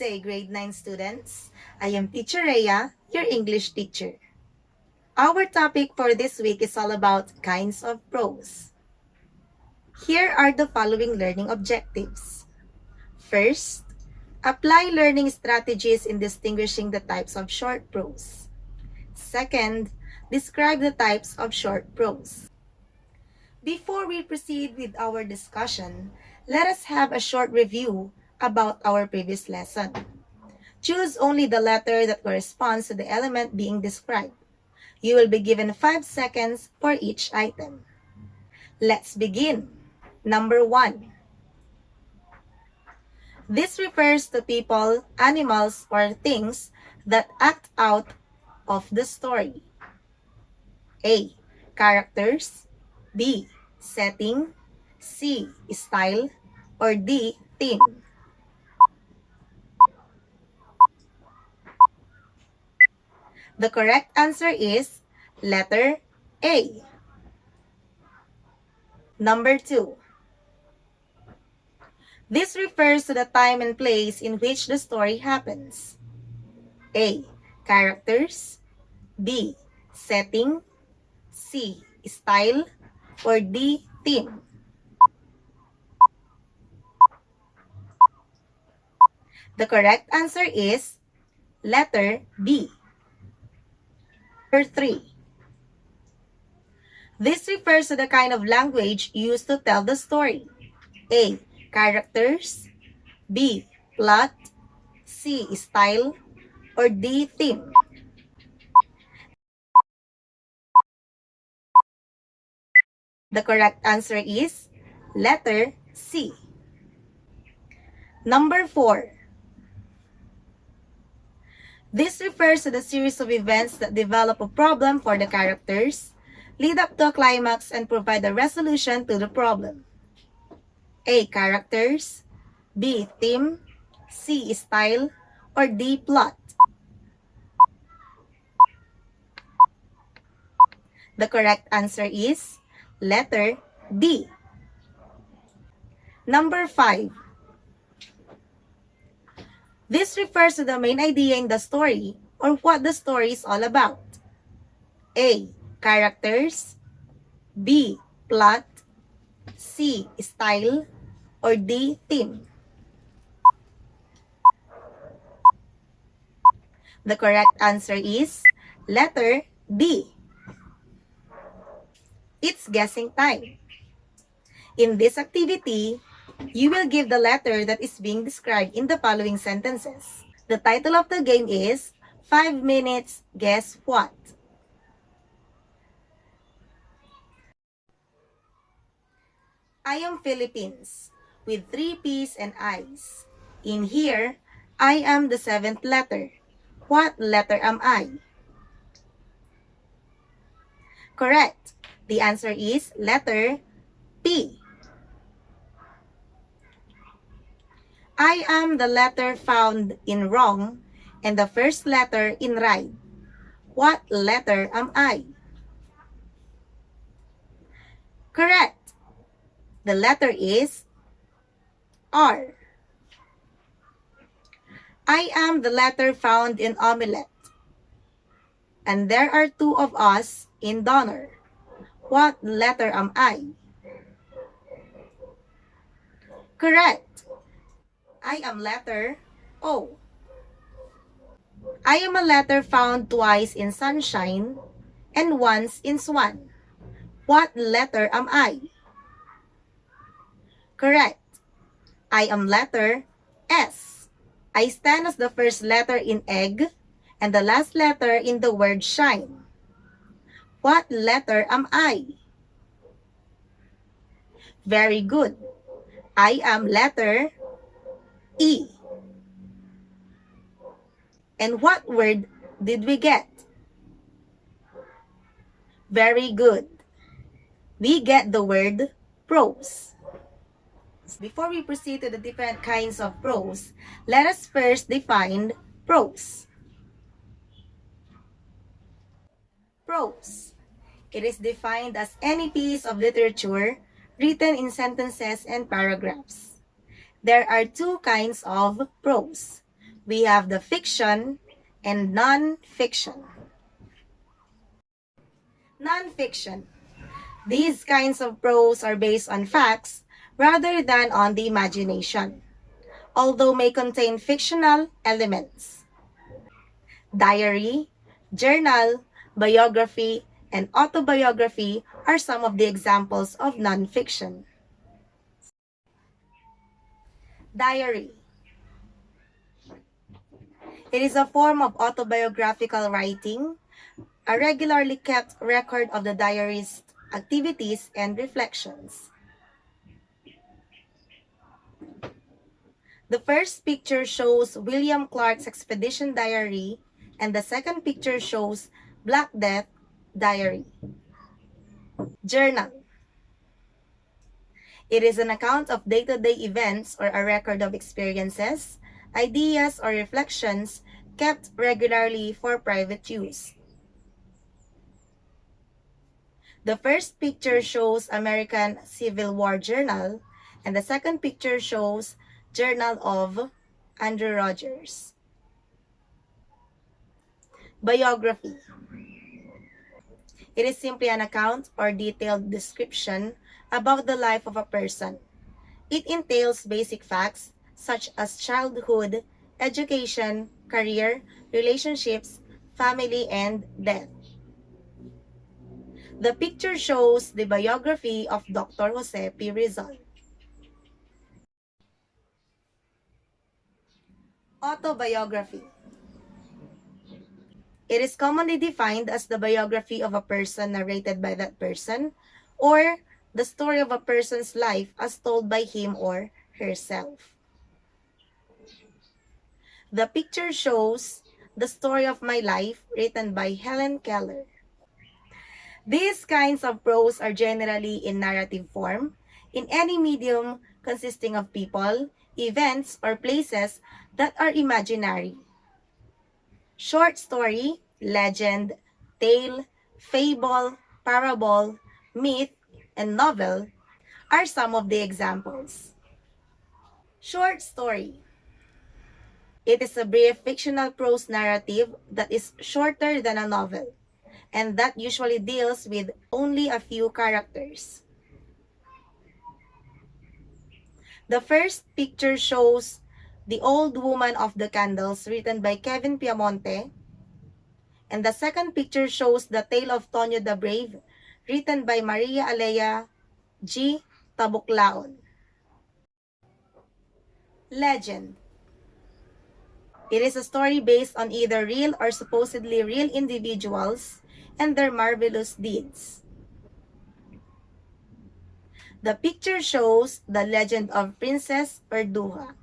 day, grade 9 students. I am Teacher Rhea, your English teacher. Our topic for this week is all about kinds of prose. Here are the following learning objectives. First, apply learning strategies in distinguishing the types of short prose. Second, describe the types of short prose. Before we proceed with our discussion, let us have a short review about our previous lesson. Choose only the letter that corresponds to the element being described. You will be given 5 seconds for each item. Let's begin. Number 1. This refers to people, animals, or things that act out of the story. A. Characters. B. Setting. C. Style. Or D. Theme. The correct answer is letter A. Number 2. This refers to the time and place in which the story happens. A. Characters. B. Setting. C. Style. Or D. Theme. The correct answer is letter B. Number 3. This refers to the kind of language used to tell the story. A. Characters. B. Plot. C. Style. Or D. Theme. The correct answer is letter C. Number 4. This refers to the series of events that develop a problem for the characters, lead up to a climax, and provide a resolution to the problem. A. Characters. B. Theme. C. Style. Or D. Plot. The correct answer is letter D. Number 5. This refers to the main idea in the story or what the story is all about. A. Characters. B. Plot. C. Style. Or D. Theme. The correct answer is letter D. It's guessing time. In this activity, you will give the letter that is being described in the following sentences. The title of the game is 5 minutes, guess what? I am Philippines, with 3 P's and I's. In here, I am the 7th letter. What letter am I? Correct. The answer is letter P. I am the letter found in wrong and the first letter in right. What letter am I? Correct. The letter is R. I am the letter found in omelette. And there are 2 of us in donor. What letter am I? Correct. I am letter O. I am a letter found twice in sunshine and once in swan. What letter am I? Correct. I am letter S. I stand as the first letter in egg and the last letter in the word shine. What letter am I? Very good. I am letter E. And what word did we get? Very good. We get the word prose. Before we proceed to the different kinds of prose, let us first define prose. Prose. It is defined as any piece of literature written in sentences and paragraphs. There are 2 kinds of prose. We have the fiction and non-fiction. Non-fiction. These kinds of prose are based on facts rather than on the imagination, although may contain fictional elements. Diary, journal, biography, and autobiography are some of the examples of nonfiction. Diary. It is a form of autobiographical writing, a regularly kept record of the diarist's activities and reflections. The first picture shows William Clark's expedition diary, and the second picture shows Black Death diary. Journal. It is an account of day-to-day events or a record of experiences, ideas, or reflections kept regularly for private use. The first picture shows American Civil War Journal, and the second picture shows Journal of Andrew Rogers. Biography. It is simply an account or detailed description about the life of a person. It entails basic facts such as childhood, education, career, relationships, family, and death. The picture shows the biography of Dr. Jose P. Rizal. Autobiography. It is commonly defined as the biography of a person narrated by that person, or the story of a person's life as told by him or herself. The picture shows The Story of My Life, written by Helen Keller. These kinds of prose are generally in narrative form, in any medium consisting of people, events, or places that are imaginary. Short story, legend, tale, fable, parable, myth, and novel are some of the examples. Short story. It is a brief fictional prose narrative that is shorter than a novel, and that usually deals with only a few characters. The first picture shows The Old Woman of the Candles, written by Kevin Piamonte, and the second picture shows The Tale of Tonio the Brave, written by Maria Alea G. Tabuklaon. Legend. It is a story based on either real or supposedly real individuals and their marvelous deeds. The picture shows the legend of Princess Perduja.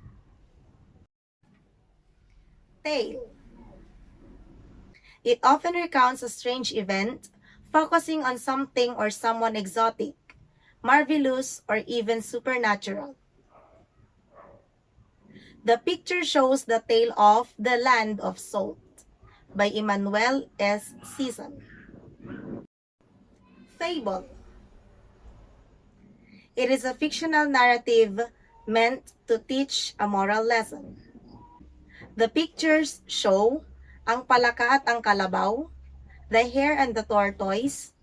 Tale. It often recounts a strange event, focusing on something or someone exotic, marvelous, or even supernatural. The picture shows the tale of The Land of Salt by Emmanuel S. Season. Fable. It is a fictional narrative meant to teach a moral lesson. The pictures show ang palaka at ang kalabaw, the hare and the tortoise,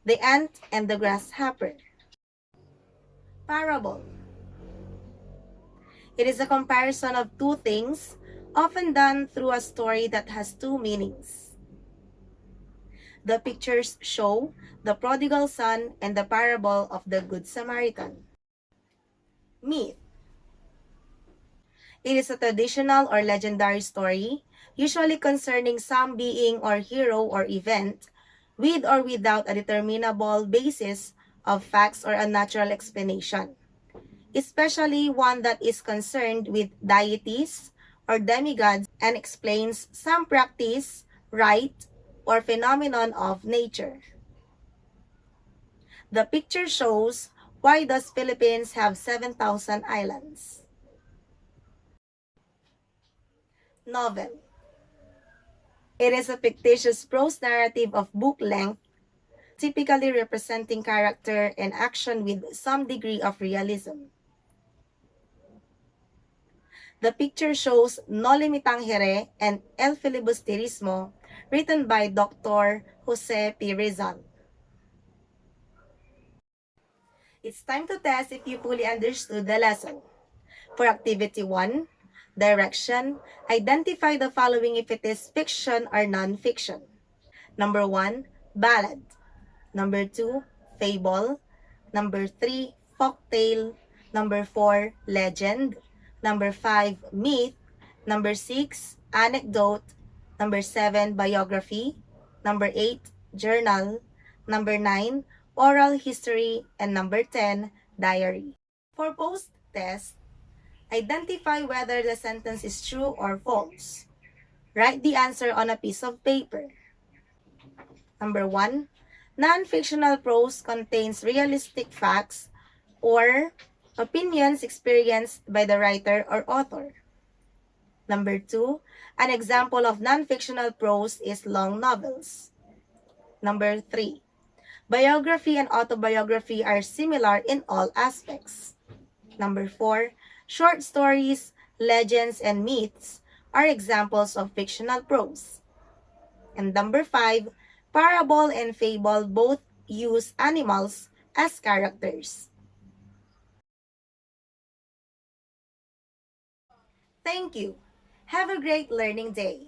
the ant and the grasshopper. Parable. It is a comparison of two things, often done through a story that has two meanings. The pictures show the prodigal son and the parable of the Good Samaritan. Myth. It is a traditional or legendary story, usually concerning some being or hero or event, with or without a determinable basis of facts or a natural explanation, especially one that is concerned with deities or demigods and explains some practice, rite, or phenomenon of nature. The picture shows Why Does Philippines Have 7,000 Islands? Novel. It is a fictitious prose narrative of book length, typically representing character and action with some degree of realism. The picture shows No Limitang Here and El Filibusterismo, written by Dr. Jose P. Rizal. It's time to test if you fully understood the lesson. For Activity 1, Direction, identify the following if it is fiction or non-fiction. Number 1, Ballad. Number 2, Fable. Number 3, Folktale. Number 4, Legend. Number 5, Myth. Number 6, Anecdote. Number 7, Biography. Number 8, Journal. Number 9, Oral History. And number 10, Diary. For post-test, identify whether the sentence is true or false. Write the answer on a piece of paper. Number 1, non-fictional prose contains realistic facts or opinions experienced by the writer or author. Number 2, an example of non-fictional prose is long novels. Number 3, biography and autobiography are similar in all aspects. Number 4, short stories, legends, and myths are examples of fictional prose. And number 5, parable and fable both use animals as characters. Thank you. Have a great learning day.